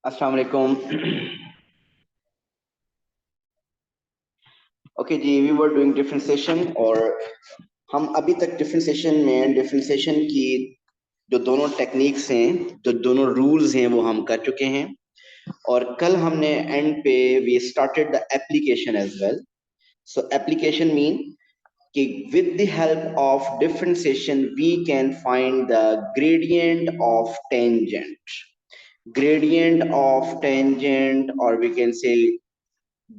अस्सलाम वालेकुम। ओके जी, वी वर डूइंग डिफरेंशिएशन और हम अभी तक डिफरेंशिएशन की जो दोनों टेक्निक्स हैं, जो दोनों रूल्स हैं, वो हम कर चुके हैं। और कल हमने एंड पे we started the application as well. So application mean कि with the help of differentiation we can find the gradient of tangent, or we can say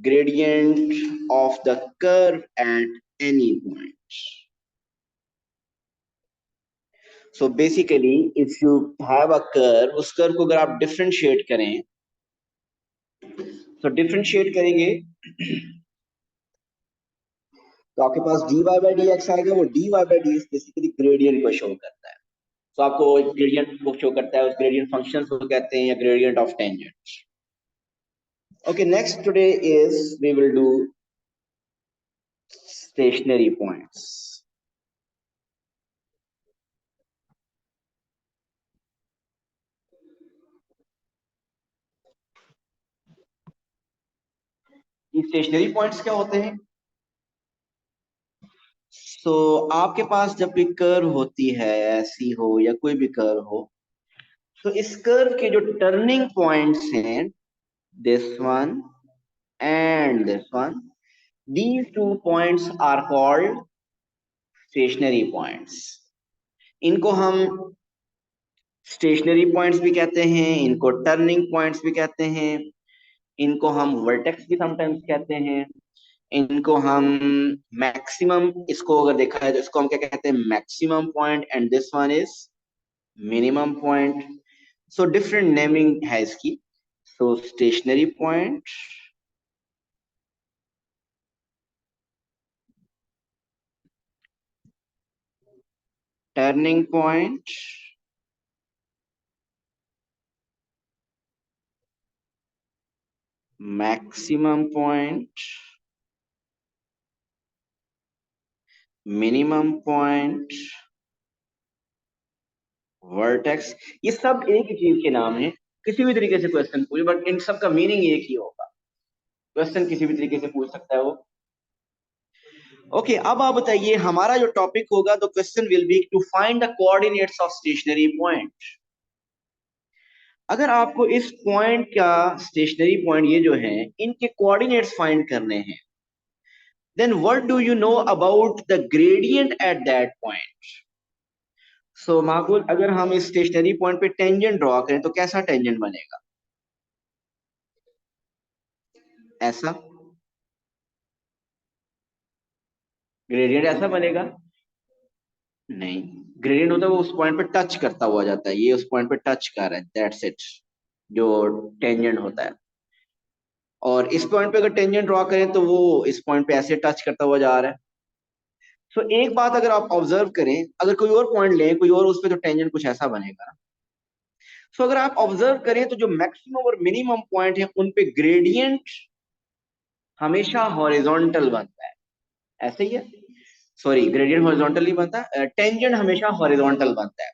gradient of the curve at any point. So basically if you have a curve, उस curve को अगर आप differentiate करें, तो differentiate करेंगे तो आपके पास dy by D x आएगा। वो dy by D x basically gradient को शो करता है। तो आपको ग्रेडियंट को शो करता है, उस ग्रेडियंट फंक्शन को कहते हैं या gradient of tangent. Okay, next today is we will do stationary points. ये स्टेशनरी पॉइंट्स क्या होते हैं? तो आपके पास जब भी कर्व होती है, ऐसी हो या कोई भी कर्व हो, तो इस कर्व के जो टर्निंग पॉइंट्स हैं, this one and this one, these two points are called stationary points. इनको हम स्टेशनरी पॉइंट्स भी कहते हैं, इनको टर्निंग पॉइंट्स भी कहते हैं, इनको हम वर्टेक्स भी समटाइम्स कहते हैं, इनको हम मैक्सिमम, इसको अगर देखा है तो इसको हम क्या कहते हैं, maximum point, and this one is minimum point. So different naming है इसकी। So stationary point, turning point, maximum point, minimum point, vertex. ये सब एक ही चीज के नाम है। किसी भी तरीके से क्वेश्चन पूछे, बट इन सब का मीनिंग एक ही होगा। क्वेश्चन किसी भी तरीके से पूछ सकता है वो। ओके, अब आप बताइए, हमारा जो टॉपिक होगा, तो question will be to find the coordinates of stationary point. अगर आपको इस पॉइंट का, स्टेशनरी पॉइंट ये जो है, इनके कोऑर्डिनेट्स फाइंड करने हैं, then what do you know about the gradient at that point. So माकूल, अगर हम इस स्टेशनरी पॉइंट पे टेंजेंट ड्रॉ करें तो कैसा टेंजेंट बनेगा? ऐसा ग्रेडियंट ऐसा बनेगा? नहीं, ग्रेडियंट होता है वो उस पॉइंट पे टच करता हुआ जाता है, ये उस पॉइंट पे टच कर रहा है, दैट्स इट, जो टेंजेंट होता है। और इस पॉइंट पे अगर टेंजेंट ड्रॉ करें तो वो इस पॉइंट पे ऐसे टच करता हुआ जा रहा है। सो एक बात अगर आप ऑब्जर्व करें, अगर कोई और पॉइंट लें कोई और, उस पे तो टेंजेंट कुछ ऐसा बनेगा। सो अगर आप ऑब्जर्व करें तो जो मैक्सिमम और मिनिमम पॉइंट है, उन पे ग्रेडियंट हमेशा हॉरिजॉन्टल बनता है। ऐसे ही है, सॉरी, ग्रेडियंट हॉरिजॉन्टल नहीं बनता, टेंजेंट हमेशा हॉरिजॉन्टल बनता है।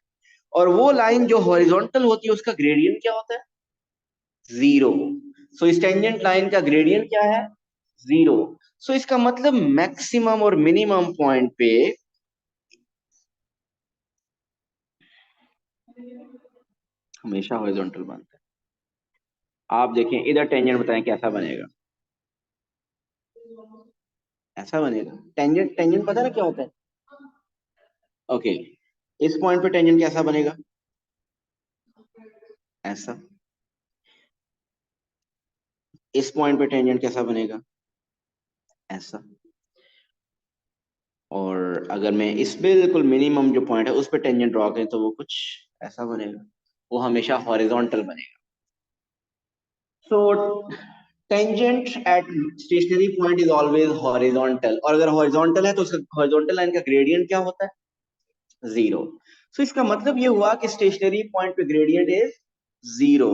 और वो लाइन जो हॉरिजॉन्टल होती है, उसका ग्रेडियंट क्या होता है? जीरो। सो इस टेंजेंट लाइन का ग्रेडियंट क्या है? जीरो। सो इसका मतलब मैक्सिमम और मिनिमम पॉइंट पे हमेशा हॉरिजॉन्टल बनता है। आप देखें इधर, टेंजेंट बताएं कैसा बनेगा? ऐसा बनेगा। टेंजेंट, टेंजेंट पता है ना क्या होता है? ओके, इस पॉइंट पे टेंजेंट कैसा बनेगा? ऐसा। इस पॉइंट पे टेंजेंट कैसा बनेगा? ऐसा। और अगर मैं इस बिल्कुल मिनिमम जो पॉइंट है उस पे टेंजेंट ड्रॉ करें तो वो कुछ ऐसा बनेगा। वो हमेशा हॉरिजॉन्टल बनेगा। So tangent at stationary point is always horizontal, और अगर हॉरिजॉन्टल है तो उसका हॉरिजॉन्टल लाइन का ग्रेडियंट क्या होता है? जीरो। सो इसका मतलब ये हुआ कि स्टेशनरी पॉइंट पे ग्रेडियंट इज जीरो।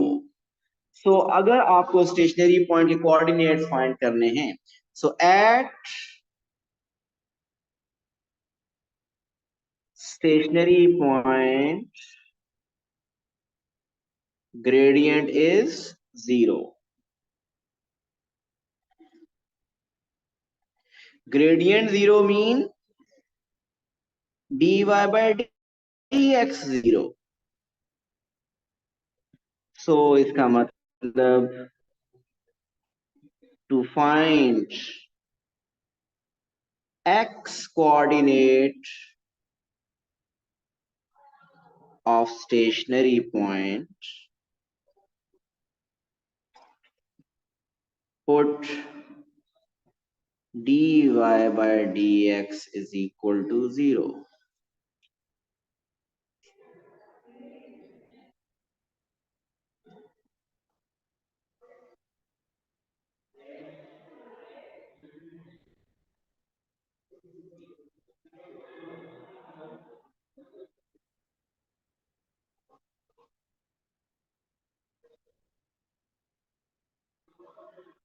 सो अगर आपको स्टेशनरी पॉइंट के कोऑर्डिनेट्स फाइंड करने हैं, so at stationary point gradient is 0. Gradient 0 mean dy by dx 0. So इसका मतलब to find x coordinate of stationary point, put dy by dx is equal to 0.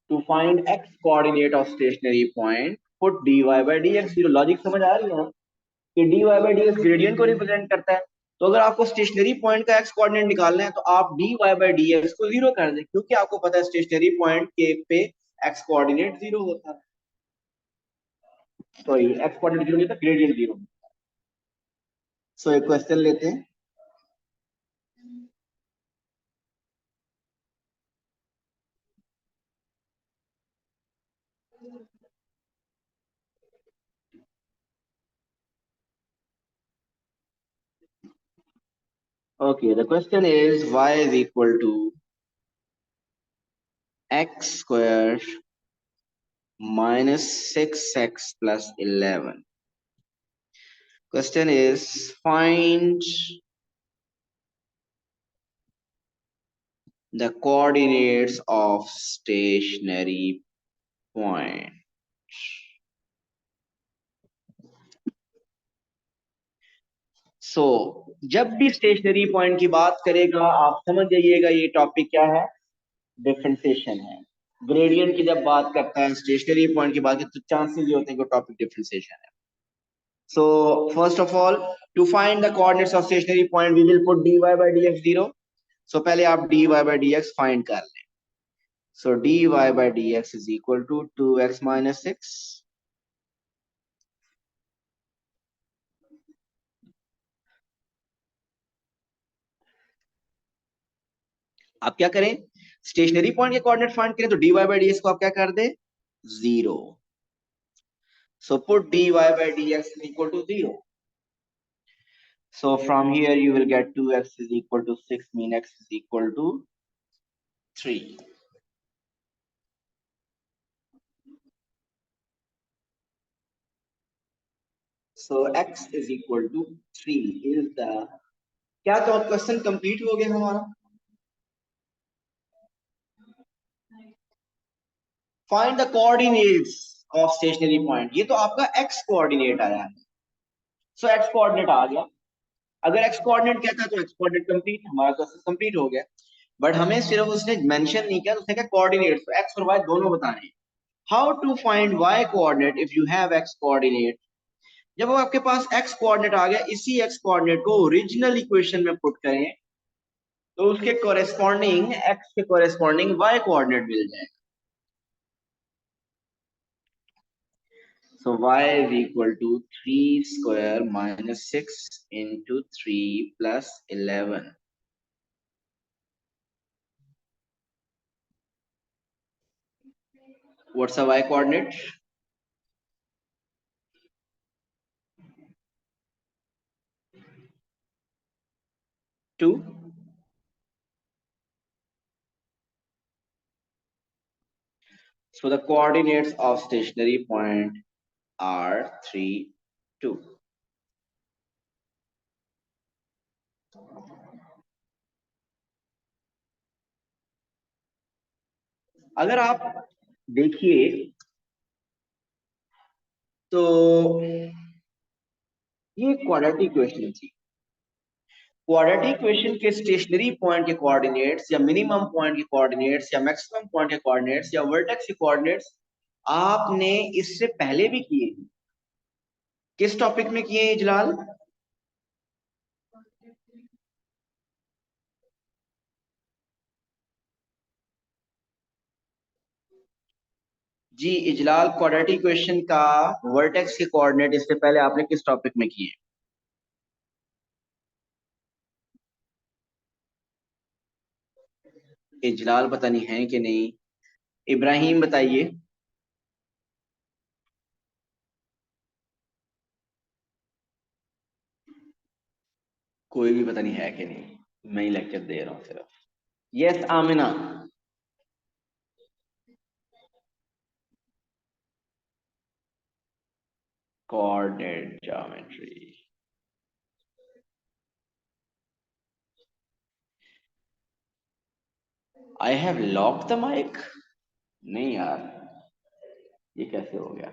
To find x coordinate of stationary point, put dy by dx 0. Logic समझ आ रही है ना कि dy by dx gradient को represent करता है। तो अगर आपको स्टेशनरी पॉइंट का एक्स कोऑर्डिनेट निकालना है तो आप dy by dx को 0 कर दें, क्योंकि आपको पता है स्टेशनरी पॉइंट के पे एक्स कोऑर्डिनेट 0 होता है। सॉरी, एक्स कोऑर्डिनेट 0 नहीं होता, ग्रेडियंट 0। सो एक क्वेश्चन लेते हैं। Okay, the question is y is equal to x square minus 6x plus 11. Question is find the coordinates of stationary point. So, जब भी स्टेशनरी पॉइंट की बात करेगा आप समझ जाइएगा ये टॉपिक क्या है, डिफरेंशिएशन है। ग्रेडियंट की जब बात करता है स्टेशनरी पॉइंट की बात करते तो चांसेस ये होते हैं कि टॉपिक डिफरेंशिएशन है। So first of all, to find the coordinates of stationary point, we will put dy by dx 0. So पहले आप dy by dx find कर लें। So dy by dx is equal to 2x minus 6. आप क्या करें, stationery point के coordinate find करें तो dy by dx को आप क्या कर दे, 0. So put dy by dx is equal to 0. So from here you will get 2x is equal to 6, mean x is equal to 3. So x is equal to 3 is the, क्या तो question complete हो गया हमारा। Find the coordinates of stationary point, ये तो आपका x coordinate आया है। सो एक्स कोऑर्डिनेट आ गया, अगर एक्स कोऑर्डिनेट कहता तो एक्स कोऑर्डिनेट कंप्लीट, हमारा क्वेश्चन कंप्लीट हो गया। बट हमें सिर्फ उसने मेंशन नहीं किया, उसने कहा कोऑर्डिनेट्स, एक्स और वाई दोनों बताने हैं। How to find y coordinate if you have x coordinate. जब आपके पास एक्स कोऑर्डिनेट आ गया, इसी एक्स कोऑर्डिनेट को ओरिजिनल इक्वेशन में पुट करें तो उसके कोरेस्पॉन्डिंग एक्स के कोरेस्पॉन्डिंग वाई कोऑर्डिनेट मिल जाएगा। So y is equal to 3 square minus 6 into 3 plus 11. What's the y coordinate? 2. So the coordinates of stationary point are 3, 2. अगर आप देखिए तो ये क्वाड्रेटिक इक्वेशन थी। क्वाड्रेटिक इक्वेशन के स्टेशनरी पॉइंट के कोऑर्डिनेट्स या मिनिमम पॉइंट के कोऑर्डिनेट्स या मैक्सिमम पॉइंट के कोऑर्डिनेट्स या वर्टेक्स के कोऑर्डिनेट्स आपने इससे पहले भी किए। किस टॉपिक में किए हैं जलाल? जी इजलाल क्वाड्रेटिक इक्वेशन का वर्टेक्स के कोऑर्डिनेट इससे पहले आपने किस टॉपिक में किए? इजलाल पता नहीं है कि नहीं। इब्राहिम बताइए। कोई भी पता नहीं है कि नहीं, मैं ही लेक्चर दे रहा हूँ सिर्फ। Yes Amina. Coordinate geometry. I have lock the mic. नहीं यार, ये कैसे हो गया?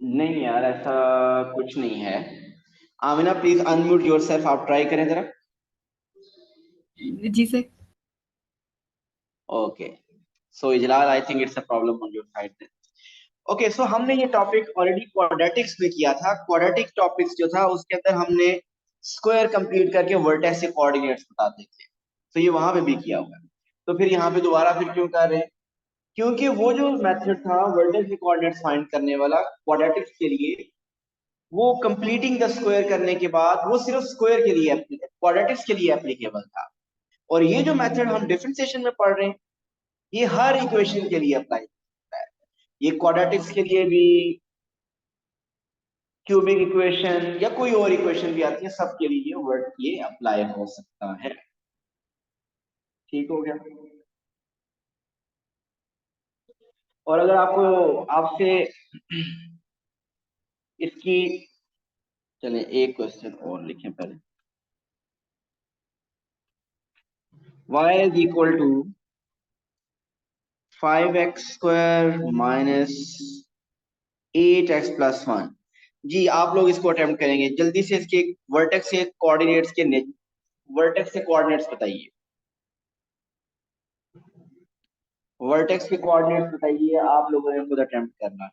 नहीं यार, ऐसा कुछ नहीं है। आमिना प्लीज अनम्यूट योरसेल्फ, आप ट्राई करें जरा। जी sir. Okay, so Ijlal I think it's a problem on your side then. Okay, so हमने ये टॉपिक ऑलरेडी क्वाड्रेटिक्स में किया था। क्वाड्रेटिक टॉपिक्स जो था उसके अंदर हमने स्क्वायर कंप्लीट करके वर्टेक्स के कोऑर्डिनेट्स बताते थे, तो ये वहां पे भी किया हुआ है। तो फिर यहाँ पे दोबारा फिर क्यों कर रहे हैं? क्योंकि वो जो मेथड था वर्टेक्स के कोऑर्डिनेट्स फाइंड करने वाला क्वाड्रेटिक्स के लिए, वो कंप्लीटिंग द स्क्वायर करने के बाद वो सिर्फ स्क्वायर के लिए, क्वाड्रेटिक्स के लिए एप्लीकेबल था। और ये जो मेथड हम डिफरेंशिएशन में पढ़ रहे हैं, ये हर इक्वेशन के लिए अप्लाई होता है। ये क्वाड्रेटिक्स के लिए भी, क्यूबिक इक्वेशन या कोई और इक्वेशन भी आती है, सबके लिए वर्ड ये अप्लाई हो सकता है। ठीक हो गया? और अगर आपको आपसे इसकी, चले एक क्वेश्चन और लिखें पहले। y is equal to 5x² minus 8x plus 1। जी आप लोग इसको अटेम्प्ट करेंगे जल्दी से, इसके वर्टेक्स के कोऑर्डिनेट्स के वर्टेक्स के कोऑर्डिनेट्स बताइए। वर्टेक्स के कोऑर्डिनेट्स बताइए, आप लोगों ने खुद अटेम्प्ट करना है।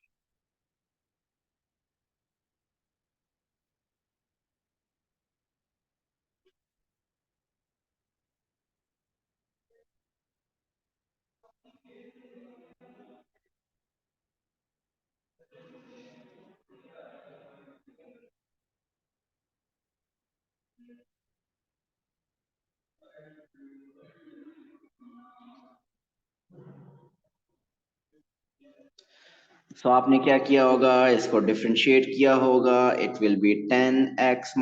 सो आपने क्या किया होगा, इसको डिफरेंशिएट किया होगा। इट विल बी 10x -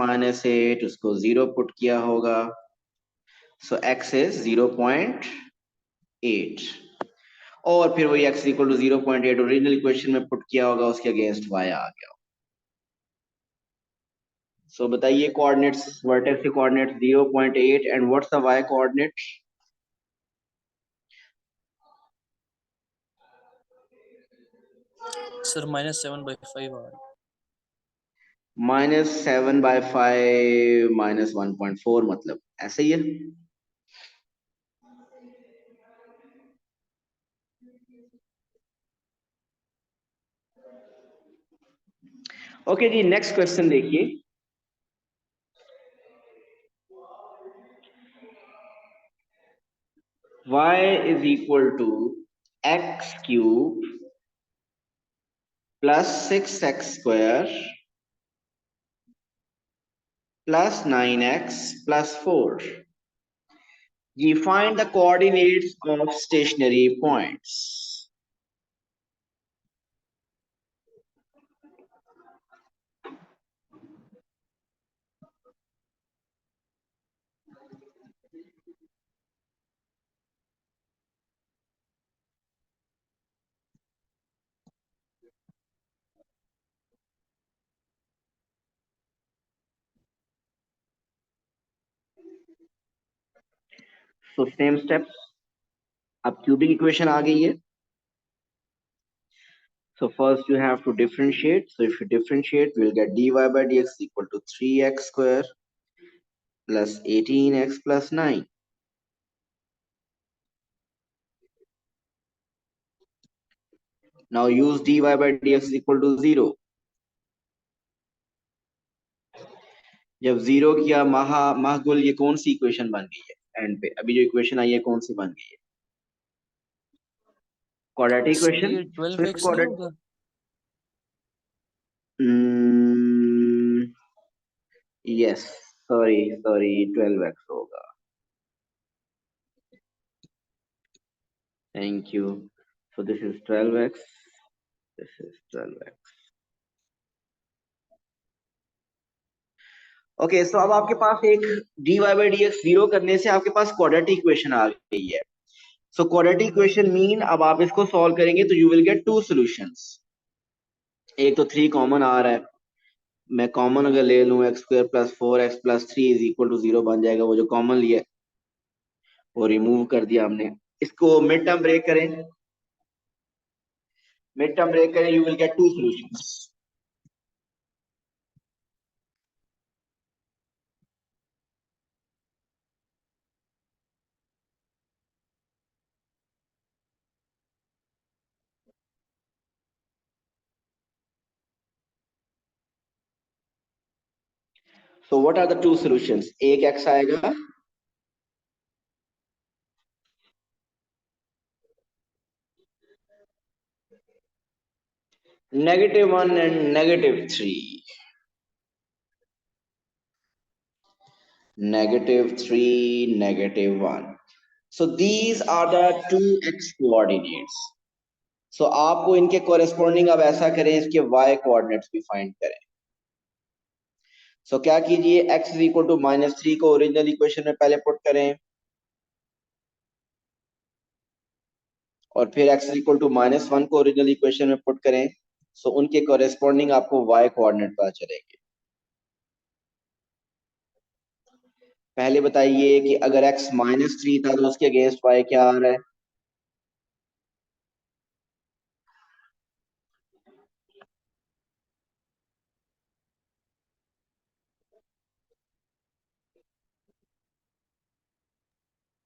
8, उसको 0 पुट किया होगा। सो x इज 0.8, और फिर वही x equal to 0.8 original equation में पुट किया होगा, उसके अगेंस्ट y आ गया। सो बताइए कोऑर्डिनेट्स, वर्टेक्स के coordinates 0.8 and what's the y coordinate? Sir -7/5 आ रहा है। -7/5 -1.4, मतलब ऐसे ही है। ओके जी, नेक्स्ट क्वेश्चन देखिए। y is equal to x cube plus 6x² plus 9x plus 4. जी find the coordinates of stationary points. So same steps. अब cubic equation आ गई है। So first you have to differentiate. So if you differentiate, we'll get dy by dx equal to 3x² plus 18x plus 9. Now use dy by dx is equal to 0. जब zero किया महागुल, ये कौन सी equation बन गई है and पे? अभी जो इक्वेशन आई है कौन सी बन गई है? Quadratic sir equation. ये सो इस 12x नहीं क्वाड्रेट होगा? यस, सॉरी सॉरी, 12x होगा। Thank you. So this is 12x, this is 12x। Okay, so अब आपके पास एक dy by dx जीरो करने से आपके पास क्वाड्रेटिक इक्वेशन आ गई है। सो क्वाड्रेटिक इक्वेशन मीन अब आप इसको सॉल्व करेंगे तो you will get two solutions. एक तो 3 कॉमन आ रहा है, मैं कॉमन अगर ले लूं x square plus 4x plus 3 is equal to 0 बन जाएगा। वो जो कॉमन लिया है वो रिमूव कर दिया हमने। इसको मिड टर्म ब्रेक करें, मिड टर्म ब्रेक करें, you will get two solutions. So what are the two solutions? एक एक्स आएगा, -1 and -3, -3, -1। So these are the two x coordinates. So आपको इनके कोरेस्पोंडिंग अब ऐसा करें, इसके y कोऑर्डिनेट्स भी फाइंड करें। So क्या कीजिए, x इज इक्वल टू -3 को ओरिजिनल इक्वेशन में पहले पुट करें और फिर x इज इक्वल टू -1 को ओरिजिनल इक्वेशन में पुट करें। सो उनके कोरेस्पोंडिंग आपको y कोऑर्डिनेट पता चलेंगे। पहले बताइए कि अगर x -3 था तो उसके अगेंस्ट y क्या आ रहा है?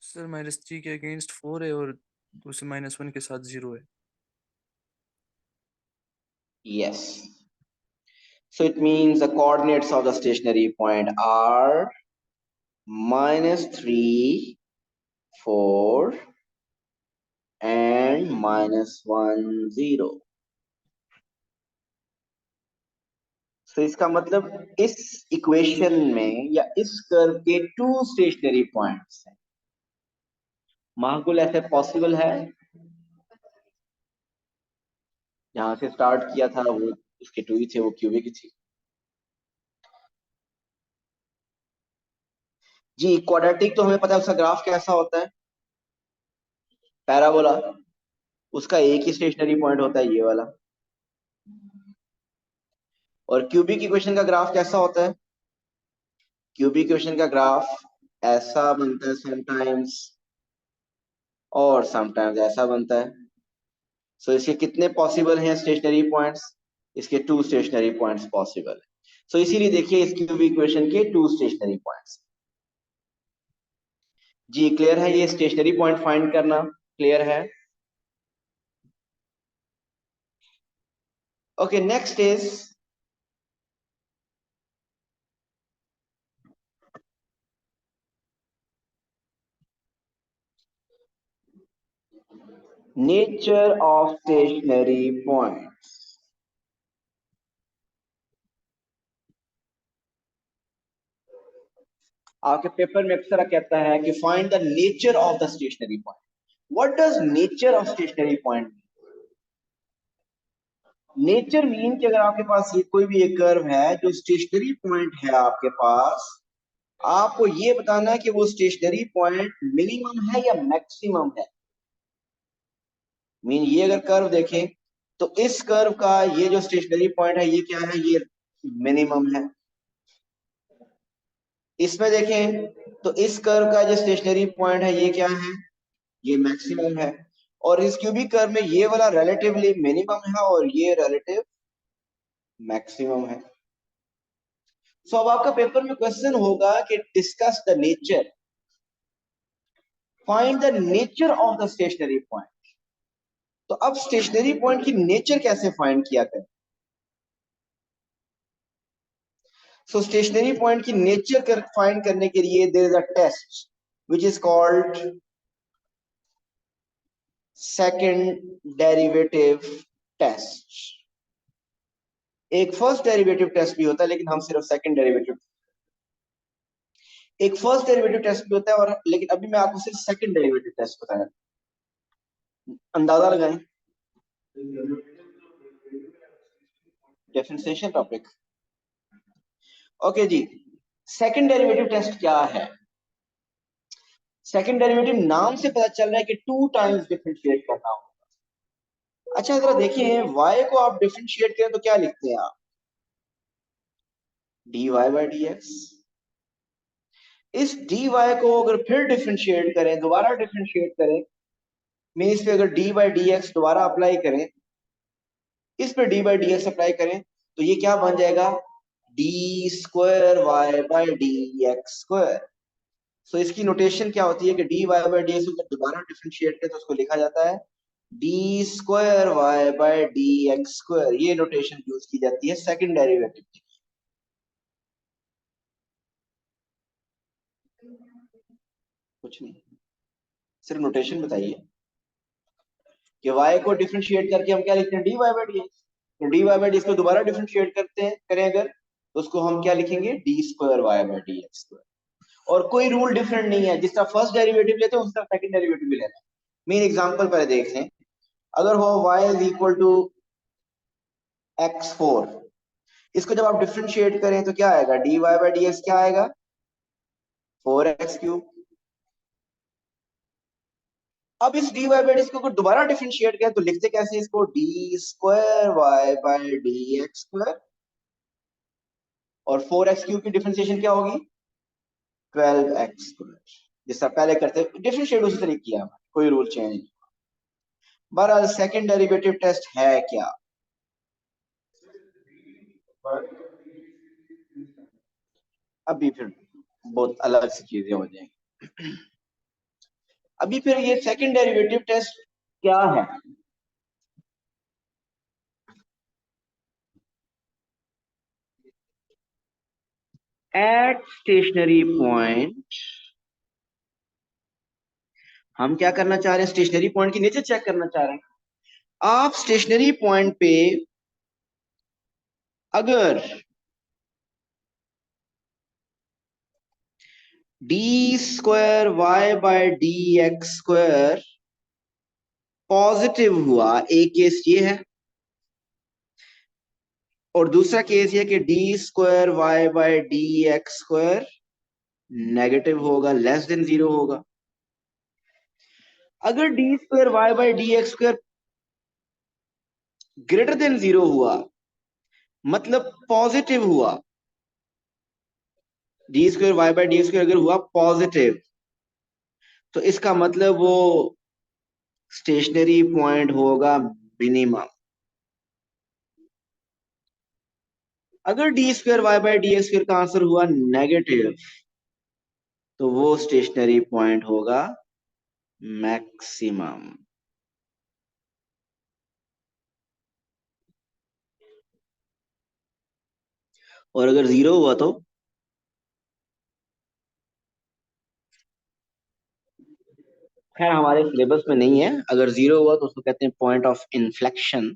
सर -3 के अगेंस्ट 4 है और दूसरे -1 के साथ 0 है। Yes. So it means the coordinates of the stationary point are -3, 4 and -1, 0। So इसका मतलब इस इक्वेशन में या इस कर्व के टू स्टेशनरी पॉइंट्स हैं। महाकुल ऐसे पॉसिबल है? जहां से स्टार्ट किया था वो उसके टू ही थे, वो क्यूबिक ही थी। जी, क्वाड्रेटिक तो हमें पता है उसका ग्राफ कैसा होता है, पैराबोला। उसका एक ही स्टेशनरी पॉइंट होता है, ये वाला। और क्यूबिक इक्वेशन का ग्राफ कैसा होता है? क्यूबिक इक्वेशन का ग्राफ ऐसा बनता है समटाइम्स, और समटाइम्स ऐसा बनता है। सो इसके कितने पॉसिबल हैं स्टेशनरी पॉइंट्स? इसके टू स्टेशनरी पॉइंट्स पॉसिबल है। सो इसीलिए देखिए इस क्यूबिक इक्वेशन के टू स्टेशनरी पॉइंट्स। जी क्लियर है, ये स्टेशनरी पॉइंट फाइंड करना क्लियर है? Okay, next is nature of stationary points. आपके पेपर में अक्सर कहता है कि find the nature of the stationary point. What does nature of stationary point? Nature mean कि अगर आपके पास ये कोई भी एक कर्व है जो स्टेशनरी पॉइंट है आपके पास, आपको ये बताना है कि वो स्टेशनरी पॉइंट मिनिमम है या मैक्सिमम है। मीन ये अगर कर्व देखें तो इस कर्व का ये जो स्टेशनरी पॉइंट है ये क्या है? ये मिनिमम है। इसमें देखें तो इस कर्व का जो स्टेशनरी पॉइंट है ये क्या है? ये मैक्सिमम है। और इस क्यूबिक कर्व में ये वाला रिलेटिवली मिनिमम है और ये रिलेटिव मैक्सिमम है। सो अब आपका पेपर में क्वेश्चन होगा कि discuss the nature, find the nature of the stationary point. तो अब स्टेशनरी पॉइंट की नेचर कैसे फाइंड किया करें? सो स्टेशनरी पॉइंट की नेचर फाइंड करने के लिए there is a test which is called second derivative test. एक फर्स्ट डेरिवेटिव टेस्ट भी होता है, लेकिन हम सिर्फ सेकंड डेरिवेटिव, एक फर्स्ट डेरिवेटिव टेस्ट भी होता है और लेकिन अभी मैं आपको सिर्फ सेकंड डेरिवेटिव टेस्ट बताया। अंदाजा लगाएं। Differentiation topic. ओके जी, सेकंड डेरिवेटिव टेस्ट क्या है? सेकंड डेरिवेटिव नाम से पता चल रहा है कि 2 टाइम्स डिफरेंशिएट करना होगा। अच्छा जरा देखिए, y को आप डिफरेंशिएट करें तो क्या लिखते हैं आप? dy by dx। इस dy को अगर फिर डिफरेंशिएट करें, दोबारा डिफरेंशिएट करें, मीन्स पे अगर dy बाई dx दोबारा अप्लाई करें, इस पे dy बाई dx अप्लाई करें, तो ये क्या बन जाएगा? D square Y by D x square. So इसकी नोटेशन क्या होती है कि D Y by D x को दोबारा डिफरेंशिएट करें तो उसको लिखा जाता है D square Y by D x square. ये नोटेशन यूज की जाती है सेकंड डेरिवेटिव की। कुछ नहीं, सिर्फ नोटेशन बताइए कि y को डिफरेंशिएट करके हम क्या लिखते हैं? D Y by D X. तो D Y by D x को दोबारा डिफरेंशिएट करते हैं करें अगर, तो उसको हम क्या लिखेंगे? D square Y by D x square. और कोई रूल डिफरेंट नहीं है, जिस तरह फर्स्ट डेरिवेटिव लेते हैं उस तरह सेकंड डेरिवेटिव भी लेना है। मेन एग्जांपल पहले देख लें। अगर हो y is equal to x4, इसको जब आप डिफरेंशिएट करें तो क्या आएगा? D Y by D x क्या आएगा? 4x3। अब इस d Y by D x को दोबारा डिफरेंशिएट करें तो लिखते कैसे इसको? D square Y by D x square. और 4x3 की डिफरेंशिएशन क्या होगी? 12x square. जैसा पहले करते डिफरेंशिएट उसी तरीके किया, कोई रूल चेंज नहीं। बहरहाल सेकंड डेरिवेटिव टेस्ट है क्या? अभी फिर बहुत अलग सी चीजें हो जाएंगी। अभी फिर ये सेकंड डेरिवेटिव टेस्ट क्या है? एट स्टेशनरी पॉइंट हम क्या करना चाह रहे हैं? स्टेशनरी पॉइंट की नेचर चेक करना चाह रहे हैं। आप स्टेशनरी पॉइंट पे अगर d square y by d x square positive हुआ, एक केस ये है, और दूसरा केस ये कि d square y by d x square negative होगा, लेस देन 0 होगा। अगर d square y by d x square greater than 0 हुआ, मतलब पॉजिटिव हुआ, d square y by d square अगर हुआ पॉजिटिव, तो इसका मतलब वो स्टेशनरी पॉइंट होगा मिनिमम। अगर d square y by d square का आंसर हुआ नेगेटिव, तो वो स्टेशनरी पॉइंट होगा मैक्सिमम। और अगर 0 हुआ तो खैर हमारे सिलेबस में नहीं है। अगर 0 हुआ तो उसको कहते हैं point of inflection,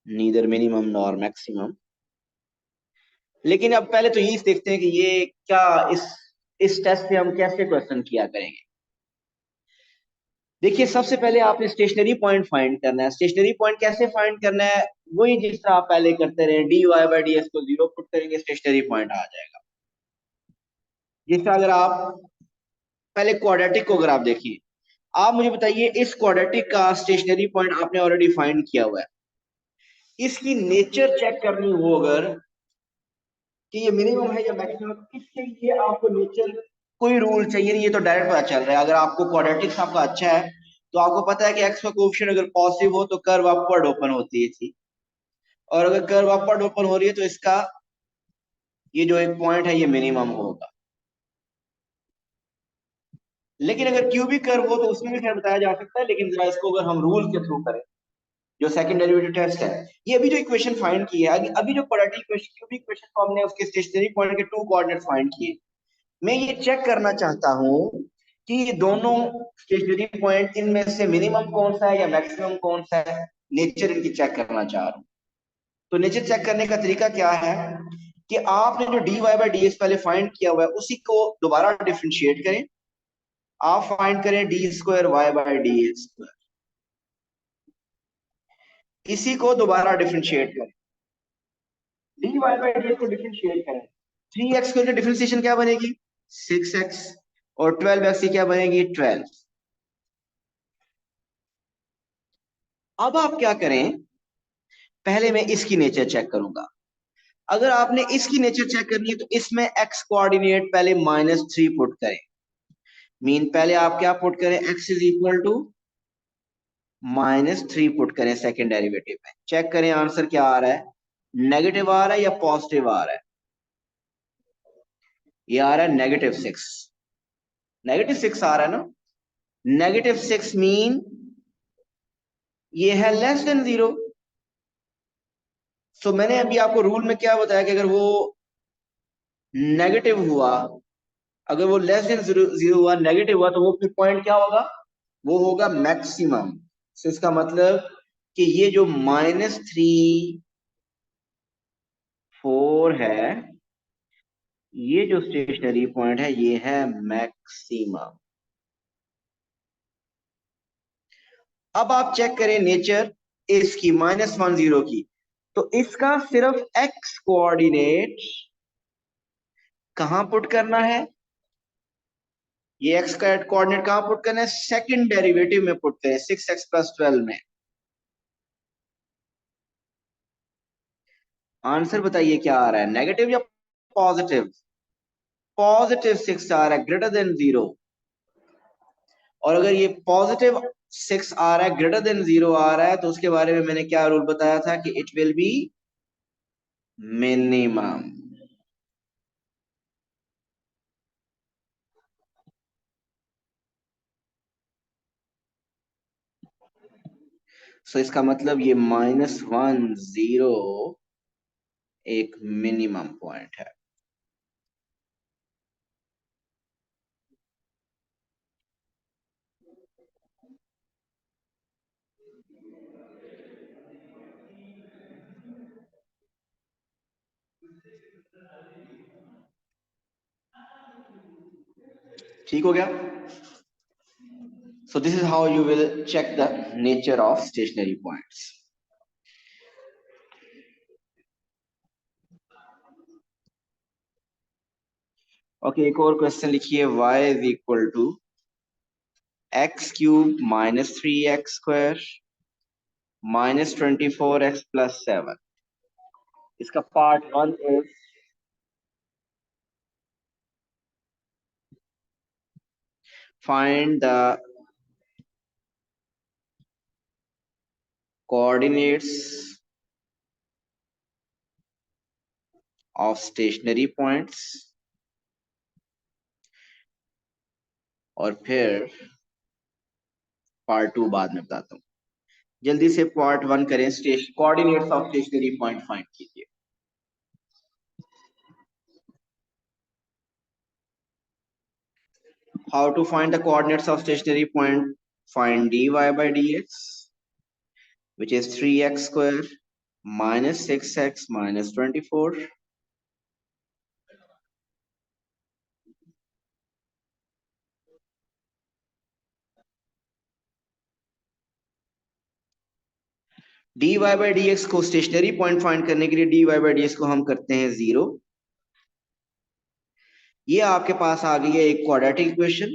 neither minimum nor maximum. लेकिन अब पहले तो ये देखते हैं कि ये क्या, इस टेस्ट से हम कैसे क्वेश्चन किया करेंगे। देखिए सबसे पहले आपने स्टेशनरी पॉइंट फाइंड करना है। स्टेशनरी पॉइंट कैसे फाइंड करना है? वही जिस तरह आप पहले करते रहे, d Y by d s को 0 पुट करेंगे, स्टेशनरी पॉइंट आ जाएगा। जिस तरह अगर आप पहले क्वाड्रेटिक को अगर आप देखिए, आप मुझे बताइए इस क्वाड्रेटिक का स्टेशनरी पॉइंट आपने ऑलरेडी फाइंड किया हुआ है, इसकी नेचर चेक करनी हो अगर कि ये मिनिमम है या मैक्सिमम, इसके लिए आपको नेचर कोई रूल चाहिए नहीं, ये तो डायरेक्ट पता चल रहा है। अगर आपको क्वाड्रेटिक्स आपका अच्छा है तो आपको पता है कि एक्स का कोएफिशिएंट अगर पॉजिटिव हो तो कर्व अपवर्ड ओपन होती है थी, और अगर कर्व अपवर्ड ओपन हो रही है तो इसका ये जो एक पॉइंट है ये मिनिमम होगा। लेकिन अगर क्यूबिक कर्व हो तो उसमें भी खैर बताया जा सकता है, लेकिन जरा इसको अगर हम रूल के थ्रू करें, जो सेकंड डेरिवेटिव टेस्ट है, ये अभी जो इक्वेशन फाइंड की है, अभी जो क्वाड्रेटिक इक्वेशन, क्यूबिक इक्वेशन को हमने उसके स्टेशनरी पॉइंट के टू कोऑर्डिनेट फाइंड किए, मैं ये चेक करना चाहता हूं कि ये दोनों स्टेशनरी पॉइंट, इनमें से मिनिमम कौन सा है या मैक्सिमम कौन सा है, नेचर इनकी चेक करना चाह रहा हूं। तो नेचर चेक करने का तरीका क्या है कि आपने जो dy बाई डी एक्स पहले फाइंड किया हुआ है उसी को दोबारा डिफ्रेंशिएट करें। आप फाइंड करें d square Y by D x, इसी को दोबारा डिफ्रेंशिएट करें, d Y by D x को डिफ्रेंशिएट करें। 3x की डिफ्रेंशिएशन क्या बनेगी, 6x, और 12x की क्या बनेगी, 12। अब आप क्या करें, पहले मैं इसकी नेचर चेक करूंगा। अगर आपने इसकी नेचर चेक करनी है तो इसमें x कोऑर्डिनेट पहले -3 पुट करें। मीन पहले आप क्या पुट करें, x is equal to -3 put करें सेकेंड डेरिवेटिव में। चेक करें आंसर क्या आ रहा है, नेगेटिव आ रहा है या पॉजिटिव आ रहा है। ये आ रहा है -6, -6 आ रहा है ना। -6 मीन ये है लेस देन 0। सो मैंने अभी आपको रूल में क्या बताया कि अगर वो नेगेटिव हुआ, अगर वो लेस देन 0 हुआ, नेगेटिव हुआ, तो वो फिर पॉइंट क्या होगा, वो होगा मैक्सिमम। सो इसका मतलब कि ये जो -3, 4 है, ये जो स्टेशनरी पॉइंट है ये है मैक्सिमम। अब आप चेक करें नेचर इसकी -1 0 की, तो इसका सिर्फ x कोऑर्डिनेट कहां पुट करना है, ये x का कोऑर्डिनेट कहां पुट करना है, सेकंड डेरिवेटिव में पुट करें, 6x + 12 में। आंसर बताइए क्या आ रहा है, नेगेटिव या पॉजिटिव, +6 आ रहा है, ग्रेटर देन 0। और अगर ये +6 आ रहा है, ग्रेटर देन 0 आ रहा है, तो उसके बारे में मैंने क्या रूल बताया था कि इट विल बी मिनिमम। सो इसका मतलब ये -1 0 एक मिनिमम पॉइंट है। ठीक हो गया। So this is how you will check the nature of stationary points. Okay, एक और क्वेश्चन लिखिए, y is equal to x³ - 3x² -24x + 7। इसका part 1 is find the coordinates of stationary points, और फिर पार्ट 2 बाद में बताता हूँ। जल्दी से पार्ट 1 करें, coordinates of stationary point find कीजिए। How to find the coordinates of stationary point? Find dy by dx, which is 3x² - 6x - 24. dy by dx को स्टेशनरी पॉइंट फाइंड करने के लिए dy by dx को हम करते हैं 0। ये आपके पास आ गई है एक क्वाड्रेटिक इक्वेशन।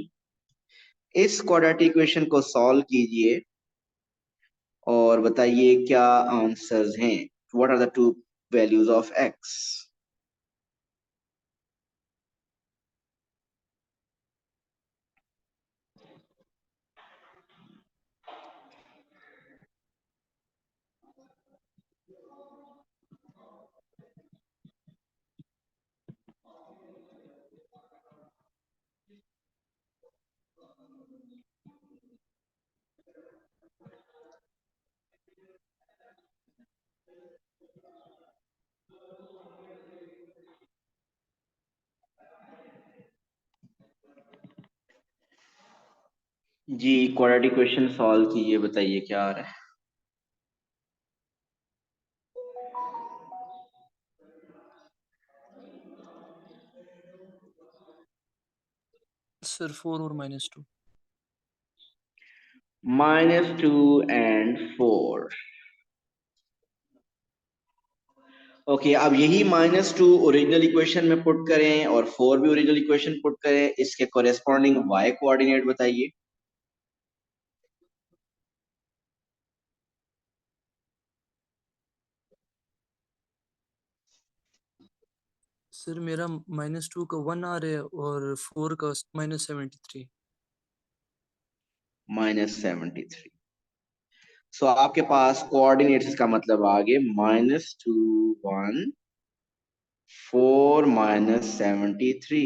इस क्वाड्रेटिक इक्वेशन को सॉल्व कीजिए और बताइए क्या आंसर्स हैं, what are the two values of x। जी क्वाड्रेटिक क्वेश्चन सॉल्व कीजिए, बताइए क्या आ रहा है। सर 4 और -2। -2 and 4। ओके, अब यही -2 ओरिजिनल इक्वेशन में पुट करें और 4 भी ओरिजिनल इक्वेशन पुट करें, इसके कोरेस्पॉन्डिंग y कोऑर्डिनेट बताइए। सर मेरा -2 का 1 आ रहा है और 4 का -73। -73। सो आपके पास कोऑर्डिनेट्स का मतलब आ गए -2 1 4 -73।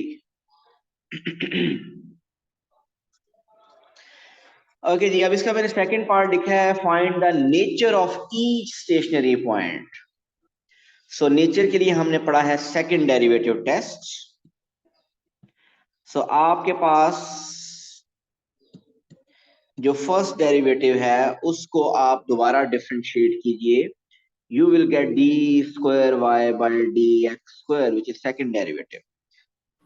ओके जी, अब इसका मैंने सेकंड पार्ट लिखा है, find the nature of each stationary point. So nature के लिए हमने पढ़ा है सेकंड डेरिवेटिव टेस्ट। सो आपके पास जो फर्स्ट डेरिवेटिव है उसको आप दोबारा डिफरेंशिएट कीजिए, you will get d square y by dx square, which is second derivative.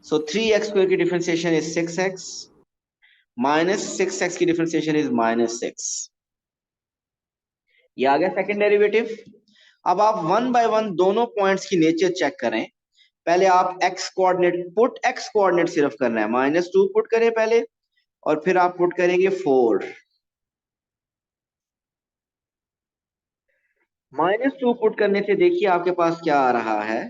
So 3x square की differentiation is 6x, minus 6x की differentiation is -6। ये आ गया सेकंड डेरिवेटिव। अब आप वन बाय वन दोनों पॉइंट्स की नेचर चेक करें। पहले आप x coordinate put, x coordinate सिर्फ करना है, -2 पुट करें पहले और फिर आप पुट करेंगे 4। -2 पुट करने से देखिए आपके पास क्या आ रहा है,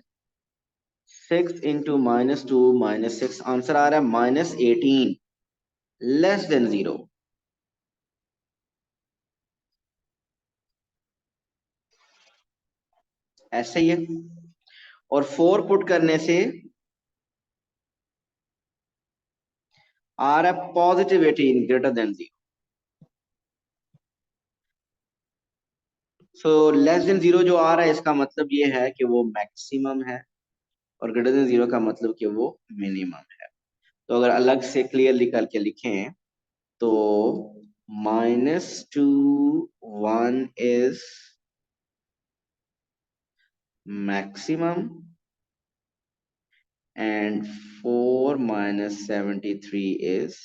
6 इंटू -2 -6, आंसर आ रहा है -18, लेस देन 0। ऐसे ही है। और 4 पुट करने से आ रहा है +18 greater than 0। So less than 0 जो आ रहा है इसका मतलब ये है कि वो मैक्सिमम है और ग्रेटर देन 0 का मतलब कि वो मिनिमम है। तो अगर अलग से क्लियरली करके लिखें तो -2 1 is maximum and 4 -73 is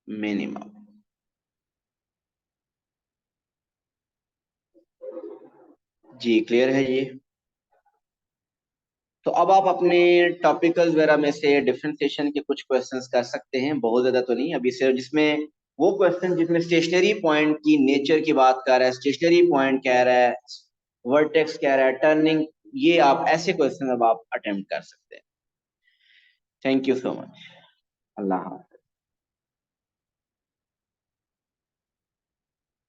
minimum। जी क्लियर है ये। तो अब आप अपने टॉपिकल वगैरह में से डिफरेंशिएशन के कुछ क्वेश्चंस कर सकते हैं, बहुत ज्यादा तो नहीं अभी, सिर्फ जिसमें वो क्वेश्चन जिसमें स्टेशनरी पॉइंट की नेचर की बात कर रहा है, स्टेशनरी पॉइंट कह रहा है, वर्टेक्स कह रहा है, टर्निंग, ये आप ऐसे क्वेश्चन अब आप अटेम्प्ट कर सकते हैं। Thank you so much. अल्लाह हाफ़िज़।